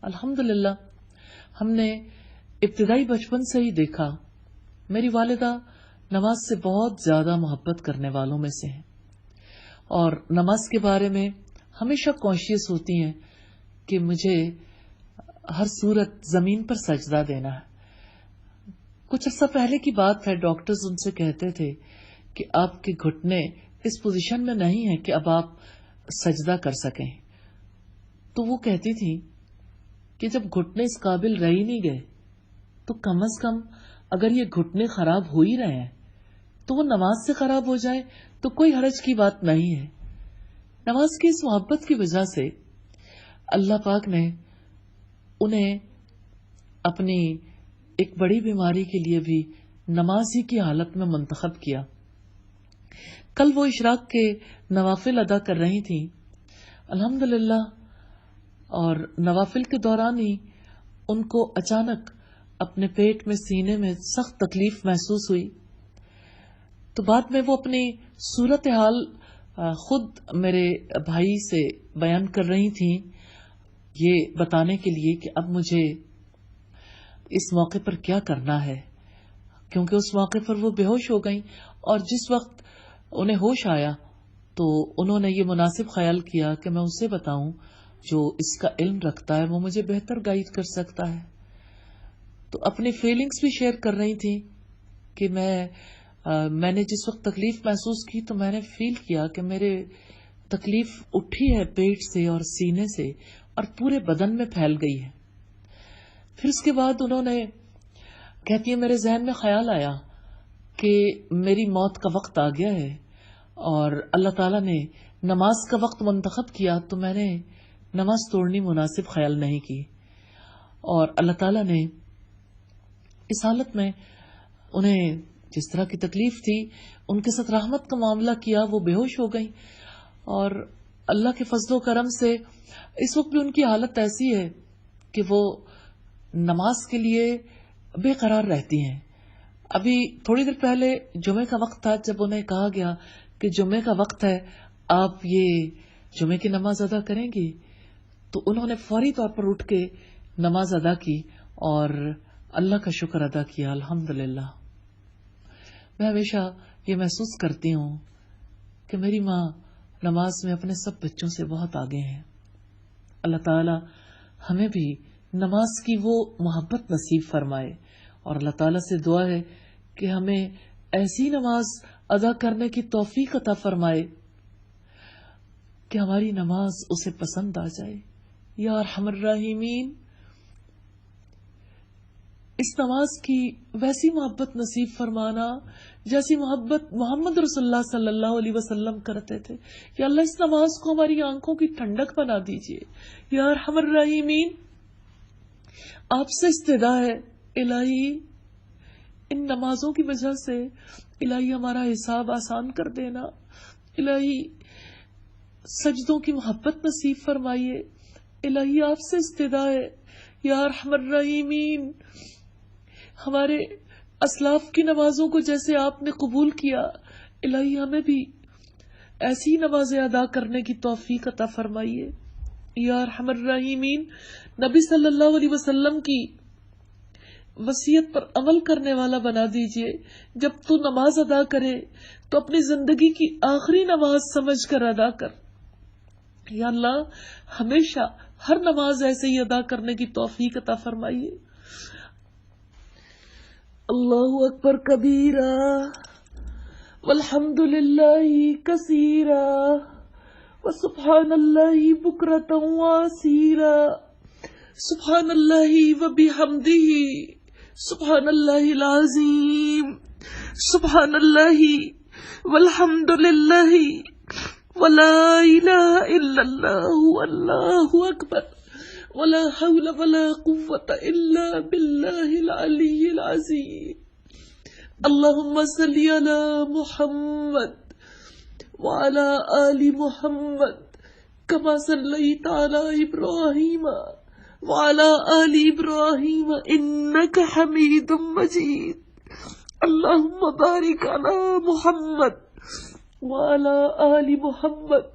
الحمدللہ ہم نے ابتدائی بچپن سے ہی دیکھا، میری والدہ نماز سے بہت زیادہ محبت کرنے والوں میں سے ہیں اور نماز کے بارے میں ہمیشہ کانشیس ہوتی ہیں کہ مجھے ہر صورت زمین پر سجدہ دینا ہے۔ کچھ عرصہ پہلے کی بات ہے، ڈاکٹرز ان سے کہتے تھے کہ آپ کے گھٹنے اس پوزیشن میں نہیں ہیں کہ اب آپ سجدہ کر سکیں، تو وہ کہتی تھی کہ جب گھٹنے اس قابل رہ ہی نہیں گئے تو کم از کم اگر یہ گھٹنے خراب ہو ہی رہے ہیں تو وہ نماز سے خراب ہو جائے تو کوئی حرج کی بات نہیں ہے۔ نماز کی اس محبت کی وجہ سے اللہ پاک نے انہیں اپنی ایک بڑی بیماری کے لیے بھی نماز ہی کی حالت میں منتخب کیا۔ کل وہ اشراق کے نوافل ادا کر رہی تھیں الحمدللہ، اور نوافل کے دوران ہی ان کو اچانک اپنے پیٹ میں سینے میں سخت تکلیف محسوس ہوئی، تو بعد میں وہ اپنی صورتحال خود میرے بھائی سے بیان کر رہی تھیں، یہ بتانے کے لیے کہ اب مجھے اس موقع پر کیا کرنا ہے، کیونکہ اس موقع پر وہ بے ہوش ہو گئیں، اور جس وقت انہیں ہوش آیا تو انہوں نے یہ مناسب خیال کیا کہ میں اسے بتاؤں جو اس کا علم رکھتا ہے، وہ مجھے بہتر گائیڈ کر سکتا ہے۔ تو اپنی فیلنگز بھی شیئر کر رہی تھی کہ میں نے جس وقت تکلیف محسوس کی تو میں نے فیل کیا کہ میرے تکلیف اٹھی ہے پیٹ سے اور سینے سے اور پورے بدن میں پھیل گئی ہے۔ پھر اس کے بعد انہوں نے کہتی ہے میرے ذہن میں خیال آیا کہ میری موت کا وقت آ گیا ہے اور اللہ تعالیٰ نے نماز کا وقت منتخب کیا، تو میں نے نماز توڑنی مناسب خیال نہیں کی، اور اللہ تعالیٰ نے اس حالت میں انہیں جس طرح کی تکلیف تھی ان کے ساتھ رحمت کا معاملہ کیا، وہ بے ہوش ہو گئیں، اور اللہ کے فضل و کرم سے اس وقت بھی ان کی حالت ایسی ہے کہ وہ نماز کے لیے بے قرار رہتی ہیں۔ ابھی تھوڑی دیر پہلے جمعے کا وقت تھا، جب انہیں کہا گیا کہ جمعے کا وقت ہے، آپ یہ جمعے کی نماز ادا کریں گی، تو انہوں نے فوری طور پر اٹھ کے نماز ادا کی اور اللہ کا شکر ادا کیا۔ الحمدللہ میں ہمیشہ یہ محسوس کرتی ہوں کہ میری ماں نماز میں اپنے سب بچوں سے بہت آگے ہیں۔ اللہ تعالی ہمیں بھی نماز کی وہ محبت نصیب فرمائے، اور اللہ تعالیٰ سے دعا ہے کہ ہمیں ایسی نماز ادا کرنے کی توفیق عطا فرمائے کہ ہماری نماز اسے پسند آ جائے۔ یا ارحم الراحمین، اس نماز کی ویسی محبت نصیب فرمانا جیسی محبت محمد رسول اللہ صلی اللہ علیہ وسلم کرتے تھے۔ یا اللہ اس نماز کو ہماری آنکھوں کی ٹھنڈک بنا دیجیے۔ یا ارحم الراحمین، آپ سے استدعا ہے الہی ان نمازوں کی وجہ سے الہی ہمارا حساب آسان کر دینا، الہی سجدوں کی محبت نصیب فرمائیے، الہی آپ سے استدعا ہے یا ارحم الراحمین ہمارے اسلاف کی نمازوں کو جیسے آپ نے قبول کیا، الہی ہمیں بھی ایسی نمازیں ادا کرنے کی توفیق عطا فرمائیے۔ یا ارحم الراحمین نبی صلی اللہ علیہ وسلم کی وصیت پر عمل کرنے والا بنا دیجئے، جب تو نماز ادا کرے تو اپنی زندگی کی آخری نماز سمجھ کر ادا کر۔ یا اللہ ہمیشہ ہر نماز ایسے ہی ادا کرنے کی توفیق عطا فرمائیے۔ اللہ اکبر کبیرہ والحمد للہ کثیرہ وسبحان اللہ بکرۃ واصیلا، سبحان اللہ وبحمدہ، سبحان اللہ العظیم، سبحان اللہ والحمد للہ ولا الہ الا اللہ واللہ اکبر ولا حول ولا قوة الا باللہ العلی العظیم۔ اللہم صلی علی محمد وعلى آل محمد كما صليت على إبراهيم وعلى آل إبراهيم إنك حميد مجيد۔ اللهم بارك على محمد وعلى آل محمد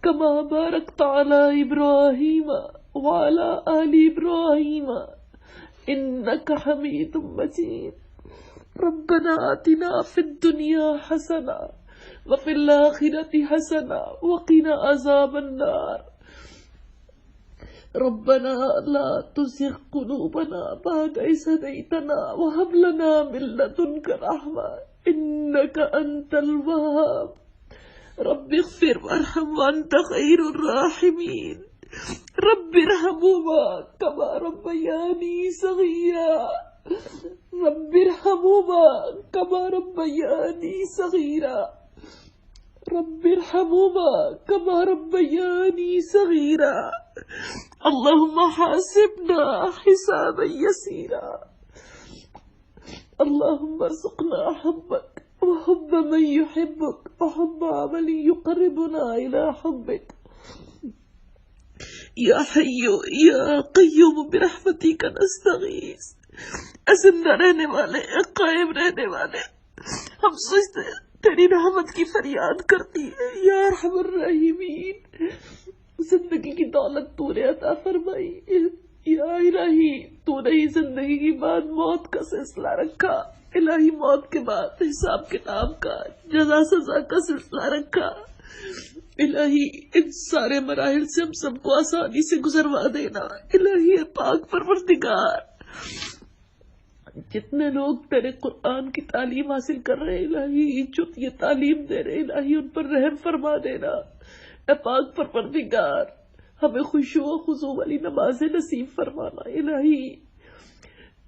كما باركت على إبراهيم وعلى آل إبراهيم إنك حميد مجيد. ربنا آتنا في الدنيا حسنة وفي الآخرة حسنة وقنا عذاب النار. ربنا لا تزغ قلوبنا بعد إذ هديتنا وهب لنا من لدنك رحمة إنك أنت الوهاب. رب اغفر وارحم وأنت خير الراحمين. رب ارحمهما كما ربياني صغيرا. رب ارحمهما كما ربياني صغيرا. رب ارحمهما كما ربياني صغيرا. اللهم حاسبنا حسابا يسيرا. اللهم ارزقنا حبك وحب من يحبك وحب عمل يقربنا إلى حبك. یا حی یا قیوم برحمتک نستغیث. زندہ رہنے والے، قائم رہنے والے، ہم سجدے تیری رحمت کی فریاد کرتی ہے یا ارحم الراحمین. زندگی کی دولت تو نے عطا فرمائی یا الہی. تو نے ہی زندگی کے بعد موت کا سلسلہ رکھا. الہی موت کے بعد حساب کتاب کا، جزا سزا کا سلسلہ رکھا. الہی ان سارے مراحل سے ہم سب کو آسانی سے گزروا دینا. الہی پاک پروردگار، جتنے لوگ تیرے قرآن کی تعلیم حاصل کر رہے ہیں الہی، جو یہ تعلیم دے رہے الہی، ان پر رحم فرما دینا. اے پاک پروردگار، ہمیں خشوع و خضوع والی نمازیں نصیب فرمانا. الہی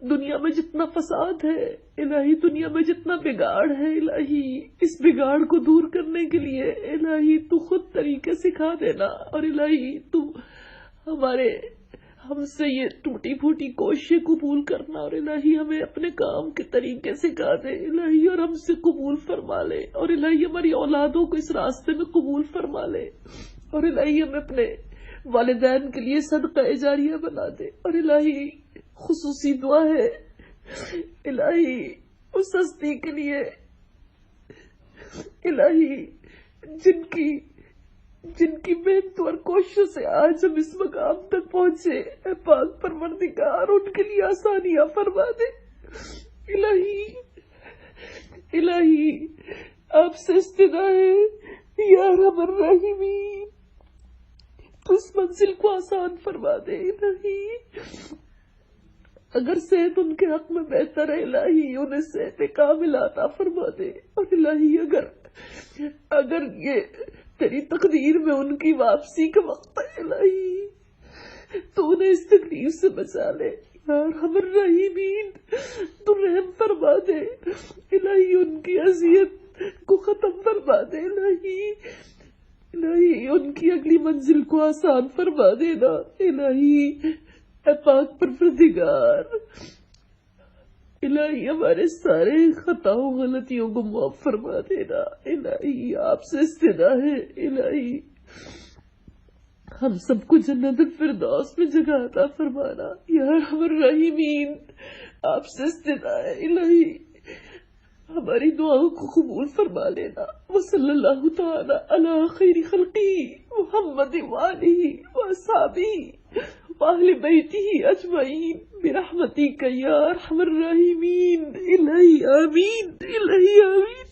دنیا میں جتنا فساد ہے الہی، دنیا میں جتنا بگاڑ ہے الہی، اس بگاڑ کو دور کرنے کے لیے الہی تو خود طریقے سکھا دینا. اور الہی تو ہم سے یہ ٹوٹی پھوٹی کوششیں قبول کرنا. اور الہی ہمیں اپنے کام کے طریقے سکھا دے الہی، اور ہم سے قبول فرما لے. اور الہی ہماری اولادوں کو اس راستے میں قبول فرما لے. اور الہی ہمیں اپنے والدین کے لیے صدقہ جاریہ بنا دے. اور الہی خصوصی دعا ہے الہی اس ہستی کے لیے الہی جن کی محنت اور کوششوں سے آج ہم اس مقام تک پہنچے. اے پاک پروردگار ان کے لیے آسانیاں فرما دے. الہی آپ سے استدعا ہے یا ارحم الراحمین، تو اس منزل کو آسان فرما دے. الہی اگر صحت ان کے حق میں بہتر ہے الہی انہیں صحت کامل عطا فرما دے. اور الہی اگر یہ تیری تقدیر میں ان کی واپسی کا وقت ہے الہی تو انہیں اس تکلیف سے بچا لے یا ارحم الراحمین. تو رحم فرما دے الہی، ان کی اذیت کو ختم فرما دے الہی ان کی اگلی منزل کو آسان فرما دینا. الہی اے پاک پروردگار، الہی ہمارے سارے خطاؤں غلطیوں کو معاف فرما دینا. الہی آپ سے استدعا ہے الہی ہم سب کو جنت الفردوس میں جگہ عطا فرمانا. یا ارحم الراحمین آپ سے استدعا ہے الہی ہماری دعاؤں کو قبول فرما لینا. وصلی اللہ تعالی علی خیر خلقہ محمد وآلہ وصحبہ وأهل بيته أجمعين برحمتك يا أرحم الراحمين. إلهي آمين. إلهي آمين.